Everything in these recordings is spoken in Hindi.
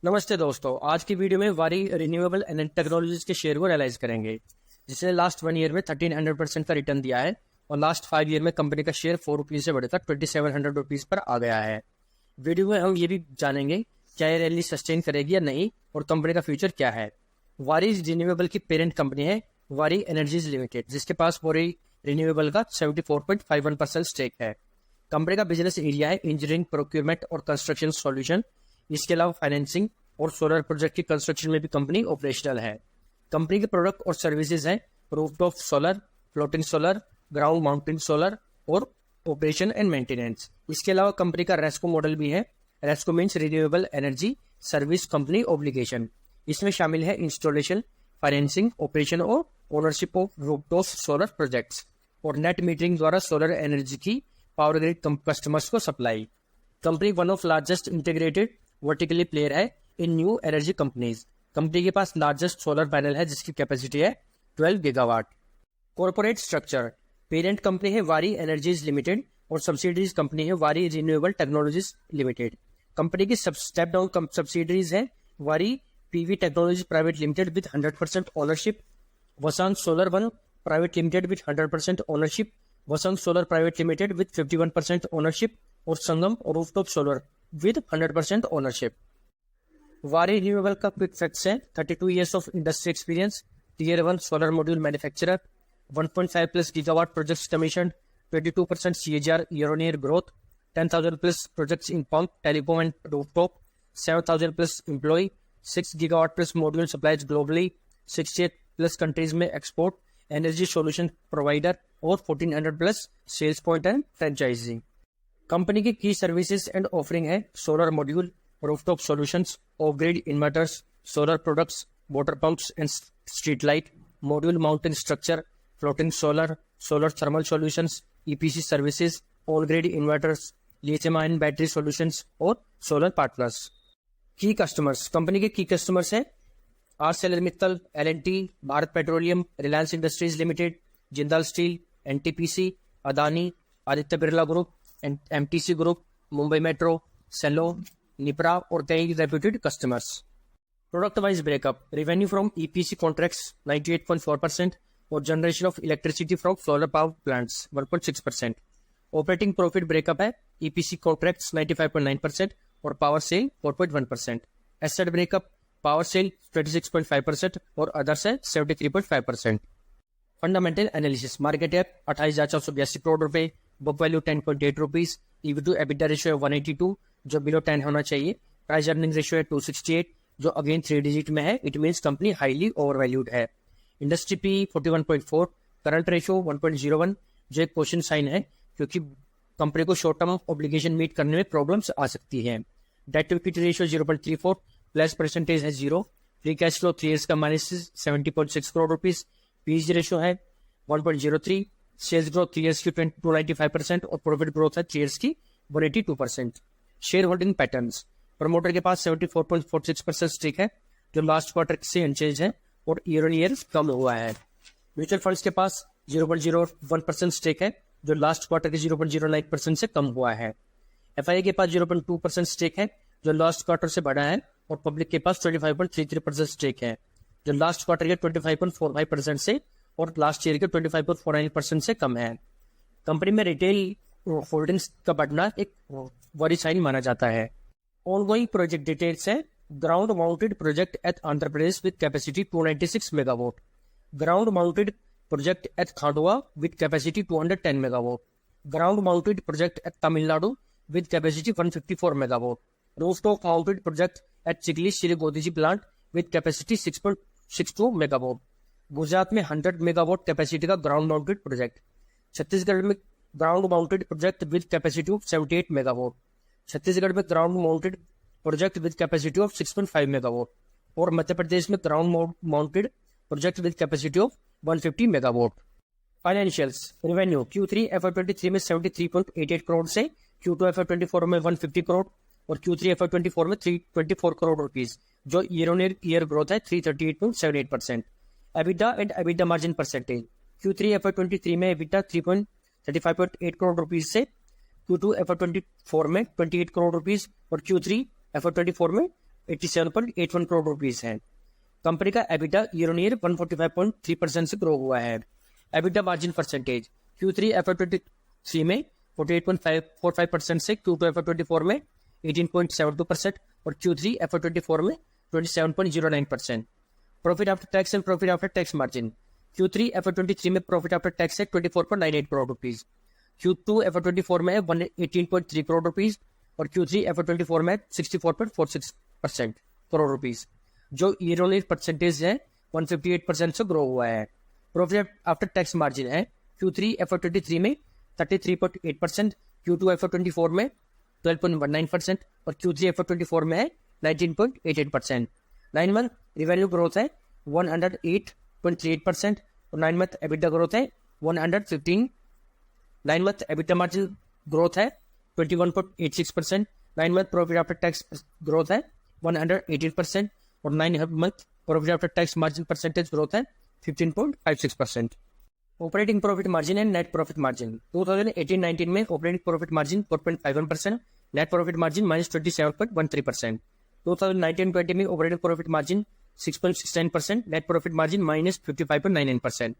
नमस्ते दोस्तों, आज की वीडियो में वारी रिन्यूएबल एनर्जी टेक्नोलॉजीज के शेयर को एनालाइज करेंगे, जिसने लास्ट 1 ईयर में 1300% का रिटर्न दिया है और लास्ट 5 ईयर में कंपनी का शेयर 4 रुपीज से बढ़कर 2700 रुपीज पर आ गया है। वीडियो में हम ये भी जानेंगे क्या ये रैली सस्टेन करेगी या नहीं और कंपनी का फ्यूचर क्या है। वारी रिन्यूएबल की पेरेंट कंपनी है वारी एनर्जीज लिमिटेड, जिसके पास वारी रिन्यूएबल का 74.51% स्टेक है। कंपनी का बिजनेस एरिया है इंजीनियरिंग, प्रोक्योरमेंट और कंस्ट्रक्शन सॉल्यूशन। इसके अलावा फाइनेंसिंग और सोलर प्रोजेक्ट की कंस्ट्रक्शन में भी कंपनी ऑपरेशनल है। कंपनी के प्रोडक्ट और सर्विसेज हैं rooftop solar, floating solar, ground mounted solar और ऑपरेशन एंड मेंटेनेंस। इसके अलावा कंपनी का रेस्को मॉडल भी है। RESCO means renewable energy service company obligation. इसमें शामिल है इंस्टॉलेशन, फाइनेंसिंग, ऑपरेशन और ownership of rooftop solar projects और नेट मीटरिंग द्वारा सोलर एनर्जी की पावर ग्रिड कस्टमर्स को supply. Company one of largest integrated vertically player है इन न्यू एनर्जी कंपनीज। कंपनी के पास लार्जेस्ट सोलर पैनल है जिसकी कैपेसिटी है 12 gigawatt. Corporate structure, parent company है वारी एनर्जीज लिमिटेड और सब्सिडीज कंपनी है वारी रिन्यूएबल टेक्नोलॉजीज लिमिटेड। कंपनी की स्टेप डाउन सब्सिडीज है वारी PV technology private limited with 100% ownership, Vasant solar one private limited with 100% ownership, Vasant solar private limited with 51% ownership और संगम रूफटॉप सोलर विद 100% ओनरशिप। वारी रिन्यूएबल का क्विक फैक्ट्स है 32 years of industry experience, Tier 1 solar module manufacturer, 1.5 plus gigawatt projects commission, 22% CAGR year on year growth, 10,000 plus projects in pump, telecom and rooftop, 7,000 plus employ, 6 gigawatt plus module supplies globally, 68 plus countries में एक्सपोर्ट, एनर्जी सॉल्यूशन प्रोवाइडर और 1400 plus sales point and franchising. Company की की सर्विसेज एंड ऑफरिंग है solar module, rooftop solutions, off grid inverters, solar products, water pumps and street light, module mountain structure, floating solar, solar thermal solutions, EPC services, on grid inverters, lithium ion battery solutions और सोलर पार्टनर्स। की कस्टमर्स, कंपनी के की कस्टमर्स हैं ArcelorMittal, L&T, Bharat Petroleum, Reliance Industries Limited, Jindal Steel, NTPC, Adani, Aditya Birla Group, MTC Group, Mumbai Metro, Cello, निपरा और कई reputed customers. Product wise breakup, revenue from EPC contracts 98.4% और generation of electricity from solar power plants 1.6%। Operating profit breakup है EPC कॉन्ट्रैक्ट्स 95.9% और power sale 4.1%। Asset breakup, power sale 26.5% और अदर्स है 73.5%। Fundamental analysis, market cap 28,482 crore रुपए, book value 10.8 rupees, EV to EBITDA ratio है 182 जो बिलो 10 होना चाहिए, प्राइस अर्निंग रेशियो है 268 जो अगेन 3 डिजिट में है। It means company highly over valued है। इंडस्ट्री पी 41.4, करंट रेशियो 1.01 जो एक क्वेश्चन साइन है क्योंकि कंपनी को शॉर्ट टर्म ऑब्लिगेशन मीट करने में प्रॉब्लम्स आ सकती है। Debt to equity ratio 0.34, plus percentage है 0, फ्री कैश फ्लो 3 ईयर्स का -70.6 करोड़ रुपीज, PEG रेशियो है 1.03, सेल्स ग्रोथ 3 ईयर्स की 295% और प्रॉफिट ग्रोथ है 3 ईयर्स की 182%। शेयर होल्डिंग पैटर्न्स, प्रमोटर के पास 74.46% स्टेक है जो लास्ट क्वार्टर से अनचेंज है और ईयर ऑन ईयर कम हुआ है। म्यूचुअल फंड्स के पास 0.01% स्टेक है जो लास्ट क्वार्टर के 0.09% से कम हुआ है। FII के पास 0.2% स्टेक है जो लास्ट क्वार्टर से बढ़ा है और पब्लिक के पास 25.33% स्टेक है जो लास्ट क्वार्टर के 25.45% से और लास्ट ईयर के 25.49% से कम है। कंपनी में रिटेल होल्डिंग्स का बढ़ना एक वरी साइन माना जाता है। ऑनगोइंग प्रोजेक्ट डिटेल्स है ground mounted project at Andhra Pradesh with capacity 296 megawatt, ground mounted project at Khandwa with capacity 210 megawatt, ground mounted project at Tamil Nadu with capacity 154 megawatt, rooftop mounted project at Chigli Shri Godiji plant with capacity 6.62 megawatt, Gujarat में 100 मेगावाट कैपेसिटी का ग्राउंड माउंटेड प्रोजेक्ट, छत्तीसगढ़ में ground mounted project with capacity of 78 megawatt, Chhattisgarh में ground mounted project with capacity of 6.5 megawatt और मध्य प्रदेश में ground mounted project with capacity of 150 megawatt. Financials, revenue Q3 FY23 में 73.88 करोड़ से Q2 FY24 में 150 करोड़ और Q3 FY24 में 324 करोड़ रुपीज जो ईयर ऑन ईयर ग्रोथ है 338.78%। EBITDA and EBITDA margin percentage, Q3 FY23 में EBITDA 335.8 करोड़ रुपीज से Q2 FY24 में 28 करोड़ रुपीज और Q3 FY24 में 87.81 करोड़ रुपीस है। कंपनी का एबिटा ईयर ऑन ईयर 145.3% से ग्रो हुआ है। EBITDA margin percentage Q3 FY23 में 48.45% से Q2 FY24 में 18.72% और Q3 FY24 में 27.09%। Profit after tax and profit after tax margin Q3 FY23 में प्रॉफिट आफ्टर टैक्स है 24.98 करोड़ रुपीस, Q2 FY24 में 118.3 करोड़ रुपीस और Q3 FY24 में 64.46% करोड़ रुपीस, जो ईयर ऑन ईयर परसेंटेज है 158% से ग्रो हुआ है। प्रॉफिट आफ्टर टैक्स मार्जिन है Q3 FY23 में 33.8%, Q2 FY24 में 12.19% और Q3 FY24 में है 19.88%। 9 मंथ रिवेन्यू ग्रोथ है 108.38% और 9 मंथ एबिटा ग्रोथ है 115। 9 मंथ एबिटा मार्जिन ग्रोथ है 21.86%। 9 month profit after tax growth है 118% और 9 month profit after tax margin percentage growth है 15.56%। Operating profit margin and net profit margin 2018-19 में operating profit margin 4.51%, net profit margin -27.13%। 2019-20 में operating profit margin 6.69%, net profit margin -55.99%।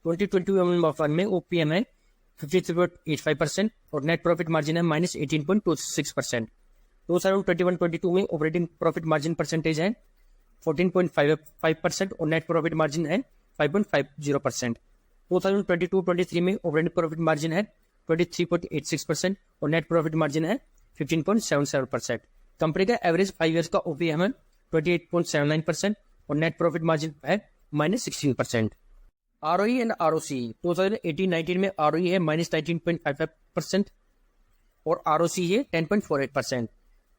2021 में OPM है 53.85% और नेट प्रॉफिट मार्जिन है -18.26%। 2021-22 में ऑपरेटिंग प्रॉफिट मार्जिन परसेंटेज है 14.55% और नेट प्रॉफिट मार्जिन है 5.50%। 2022-23 में ऑपरेटिंग प्रॉफिट मार्जिन है 23.86% और नेट प्रॉफिट मार्जिन है 15.77%। कंपनी का एवरेज 5 ईयर्स का OPM है 28.79% और नेट प्रॉफिट मार्जिन है -16%। ROE एंड ROCE 2018-19 में ROE है -19.55% और ROCE है 10.48%।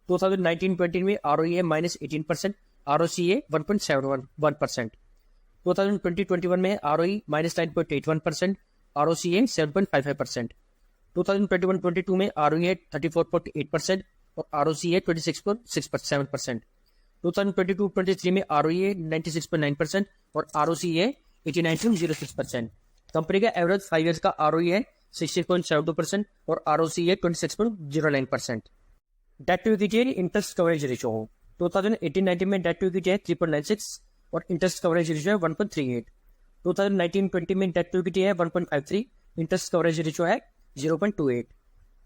2019-20 में ROE है -18%, ROCE है 1.71%। 2020-21 में ROE -9.81%, ROCE है 7.55%। 2021-22 में ROE है 34.8% और ROCE है 26.67%। 2022-23 में ROE है 96.9% और ROCE है 89.06%। कंपनी का एवरेज 5 ईयर्स का ROE है 60.72% और ROCE है 26.09%। Debt to equity interest coverage ratio 2018-19 में डेट टू इक्विटी है 3.96 और इंटरेस्ट कवरेज रेशियो है 1.38। 2019-20 में डेट टू इक्विटी है 1.53, इंटरेस्ट कवरेज रेशियो है 0.28।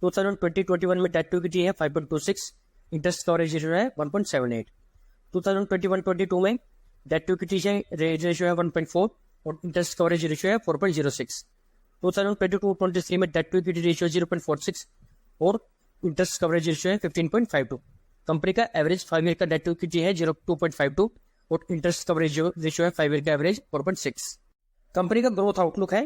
2020-21 में डेट टू इक्विटी है 5.26, इंटरेस्ट कवरेज रेशियो है 1.78। 2021-22 में डेट टू इक्विटी रेशियो है 1.4 और इंटरेस्ट कवरेज रेशियो है 4.06। 2022-23 में डेट टू इक्विटी रेशियो 0.46 और इंटरेस्ट कवरेज रेशियो है 15.52। कंपनी का एवरेज 5 ईयर का डेट टू इक्विटी है 2.52 और इंटरेस्ट कवरेज रेशियो है 5 ईयर का एवरेज 4.6। कंपनी का ग्रोथ आउटलुक है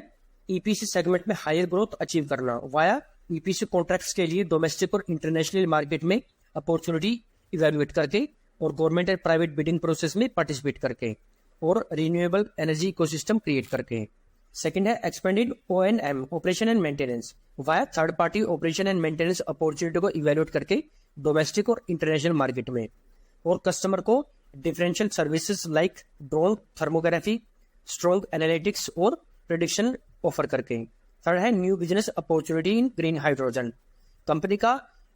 EPC सेगमेंट में हायर ग्रोथ अचीव करना वाया EPC कॉन्ट्रैक्ट्स के लिए डोमेस्टिक और इंटरनेशनल मार्केट में अपॉर्चुनिटी इवेल्युएट करके और government and private bidding process में पार्टिसिपेट करके और रिन्यूएबल एनर्जी इकोसिस्टम क्रिएट करके। सेकंड है expanded O&M operation and maintenance via third party operation and maintenance opportunity को इवेल्युएट करके डोमेस्टिक और इंटरनेशनल मार्केट में और कस्टमर को differential services like drone thermography, strong analytics और प्रेडिक्शन ऑफर करके। थर्ड है new business opportunity in green hydrogen. Company का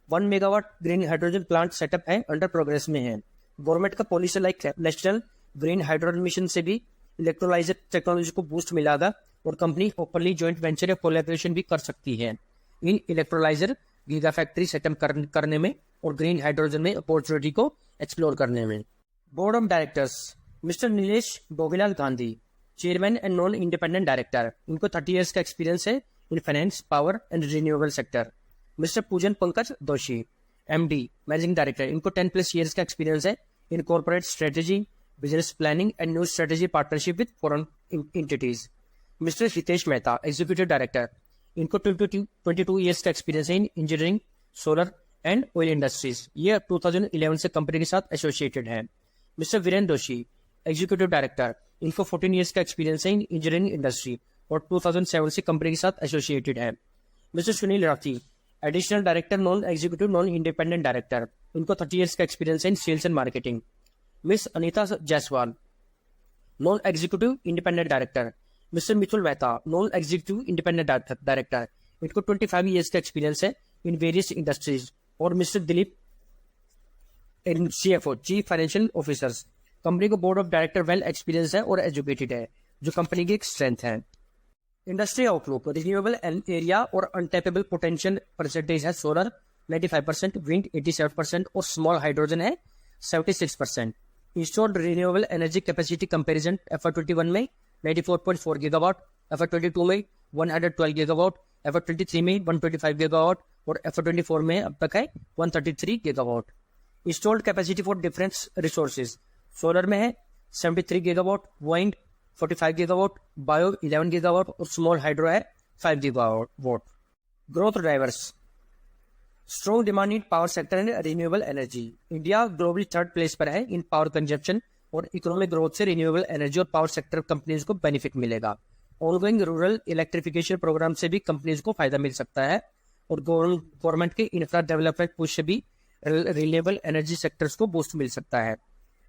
1 megawatt green hydrogen plant setup है, अंडर प्रोग्रेस में है। गवर्नमेंट का policy like national green hydrogen mission से भी इलेक्ट्रोलाइजर टेक्नोलॉजी को बूस्ट मिलेगा और कंपनी ओपनली जॉइंट वेंचर या कोलैबोरेशन भी कर सकती है इन इलेक्ट्रोलाइजर गीगा फैक्ट्री सेटअप करने में और ग्रीन हाइड्रोजन में अपॉर्चुनिटी को एक्सप्लोर करने में। Board of directors mister Nilesh Bogilal Gandhi, chairman and non independent director, इनको 30 इयर्स का एक्सपीरियंस है in finance, power and renewable sector. Mister Poojan Pankaj दोषी, MD मैनेजिंग डायरेक्टर, इनको 10+ इयर्स का एक्सपीरियंस है in corporate strategy, business planning and new strategy partnership with foreign entities. Mister Hitesh Mehta, executive director, इनको 22 इयर्स का एक्सपीरियंस है in engineering, solar and oil industries, ये 2011 से कंपनी के साथ एसोसिएटेड है। Mister Virendra Joshi, executive director, इनको 14 इयर्स का एक्सपीरियंस है इन इंजीनियरिंग इंडस्ट्री और 2007 से कंपनी के साथ एसोसिएटेड है। Mister Sunil Rathi, additional director, non executive non independent director, इनको 30 इयर्स का एक्सपीरियंस है in sales and marketing. Miss Anita Jaiswal, non executive independent director. Mister Mithul Mehta, non executive independent director, इनको 25 इयर्स का एक्सपीरियंस है इन वेरियस इंडस्ट्रीज। और mister Dilip, CFO chief financial officers. Company को board of director well experience है और एजुकेटेड है, जो कंपनी की एक स्ट्रेंथ है। इंडस्ट्री आउटलुक, रिन्यूएबल एरिया और अनटैपेबल पोटेंशियल परसेंटेज है सोलर 95%, विंड 87% और स्मॉल हाइड्रोजन है 76%। Installed renewable energy capacity comparison FY21 में 94.4 गीगावाट, FY22 में 112 गीगावाट, FY23 में 125 गीगावाट और FY24 में अब तक है 133 gigawatt. Installed capacity for difference resources, solar में है 73 gigawatt, wind 45 gigawatt, bio 11 gigawatt और स्मॉल हाइड्रो है 5 gigawatt. Growth drivers, strong demand in power sector and renewable energy. India globally third place पर है इन पावर कंजप्शन और इकोनॉमिक ग्रोथ से रिन्यूएबल एनर्जी और पावर सेक्टर कंपनीज को बेनिफिट मिलेगा। ऑनगोइंग रूरल इलेक्ट्रिफिकेशन प्रोग्राम से भी कंपनीज को फायदा मिल सकता है और गवर्नमेंट के इंफ्रा डेवलपमेंट पुश से भी रिन्यूएबल एनर्जी सेक्टर्स को बूस्ट मिल सकता है।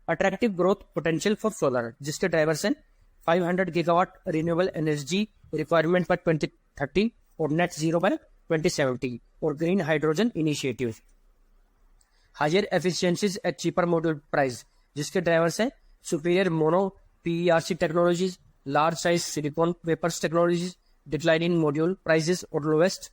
Attractive growth potential for solar, जिसके ड्राइवर्स हैं 500 गीगावाट रिन्यूएबल एनर्जी रिक्वायरमेंट पर 2030 और नेट जीरो पर 2070 और green hydrogen initiative. Higher efficiencies at cheaper module price, जिसके ड्राइवर्स हैं superior mono PERC technologies, large size silicon wafers technologies, decline in module prices और lowest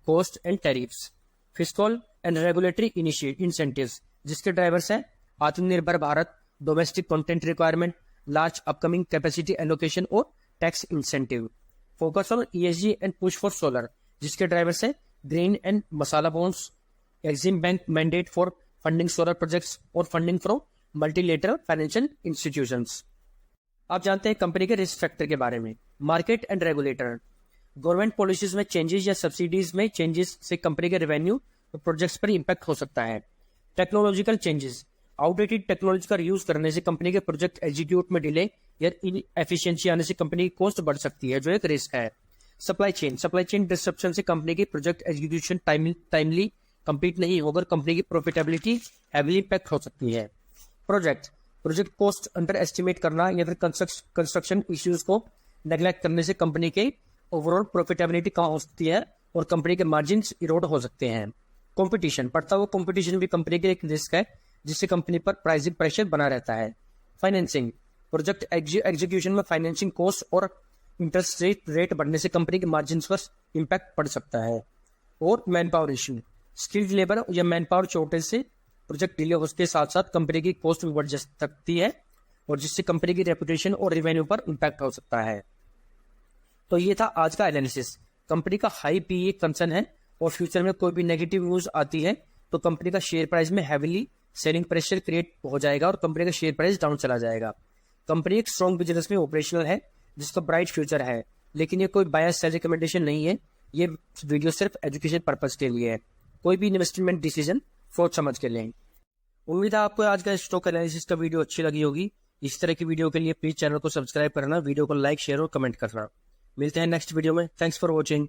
cost and tariffs. Fiscal and regulatory incentives, जिसके ड्राइवर्स हैं Atmanirbhar Bharat, domestic content requirement, large upcoming capacity allocation और tax incentive. Focus on ESG and push for solar, जिसके ड्राइवर्स हैं green and masala bonds, EXIM bank mandate for funding solar projects और funding from multilateral financial institutions. आप जानते हैं कंपनी के रिस्क फैक्टर के बारे में। Market and regulator, government policies में चेंजेस या सब्सिडीज में चेंजेस से कंपनी के रेवेन्यू और प्रोजेक्ट्स पर इंपैक्ट हो सकता है। टेक्नोलॉजिकल चेंजेस, आउटडेटेड टेक्नोलॉजी का यूज करने से कंपनी के प्रोजेक्ट एग्जीक्यूट में डिले या इनएफिशिएंसी आने से कंपनी की कॉस्ट बढ़ सकती है, जो एक रिस्क है। सप्लाई चेन डिस्ट्रप्शन से कंपनी की प्रोजेक्ट एग्जीक्यूशन टाइमली कंप्लीट नहीं होकर कंपनी की प्रॉफिटेबिलिटी हैवीली इम्पैक्ट हो सकती है। प्रोजेक्ट कॉस्ट अंडर एस्टिमेट करना या फिर कंस्ट्रक्शन इश्यूज को नेग्लेक्ट करने से कंपनी के ओवरऑल प्रॉफिटेबिलिटी कम हो सकती है और कंपनी के मार्जिन इरोड हो सकते हैं। कंपटीशन, बढ़ता हुआ कंपटीशन भी कंपनी के एक रिस्क है, जिससे कंपनी पर प्राइसिंग प्रेशर बना रहता है। फाइनेंसिंग, प्रोजेक्ट एग्जीक्यूशन में फाइनेंसिंग कॉस्ट और इंटरेस्ट रेट बढ़ने से कंपनी के मार्जिन पर इम्पैक्ट पड़ सकता है। और man power issue, skilled labour या मैन पावर शॉर्टेज से प्रोजेक्ट डिले उसके साथ साथ कंपनी की कॉस्ट भी बढ़ सकती है और जिससे कंपनी की रेपुटेशन और रेवेन्यू पर इम्पैक्ट हो सकता है। तो ये था आज का एनालिसिस। कंपनी का हाई PE कंसर्न है और फ्यूचर में कोई भी नेगेटिव न्यूज आती है तो कंपनी का शेयर प्राइस में हैवीली सेलिंग प्रेशर क्रिएट हो जाएगा और कंपनी का शेयर प्राइस डाउन चला जाएगा। कंपनी एक स्ट्रॉन्ग बिजनेस में ऑपरेशनल है जिसका ब्राइट फ्यूचर है, लेकिन ये कोई बायस सेल रिकमेंडेशन नहीं है। ये वीडियो सिर्फ एजुकेशन पर्पज के लिए है। कोई भी इन्वेस्टमेंट डिसीजन सोच समझ के लें। उम्मीद है आपको आज का स्टॉक एनालिसिस का वीडियो अच्छी लगी होगी। इस तरह की वीडियो के लिए प्लीज चैनल को सब्सक्राइब करना, वीडियो को लाइक, शेयर और कमेंट करना। मिलते हैं नेक्स्ट वीडियो में। Thanks for watching.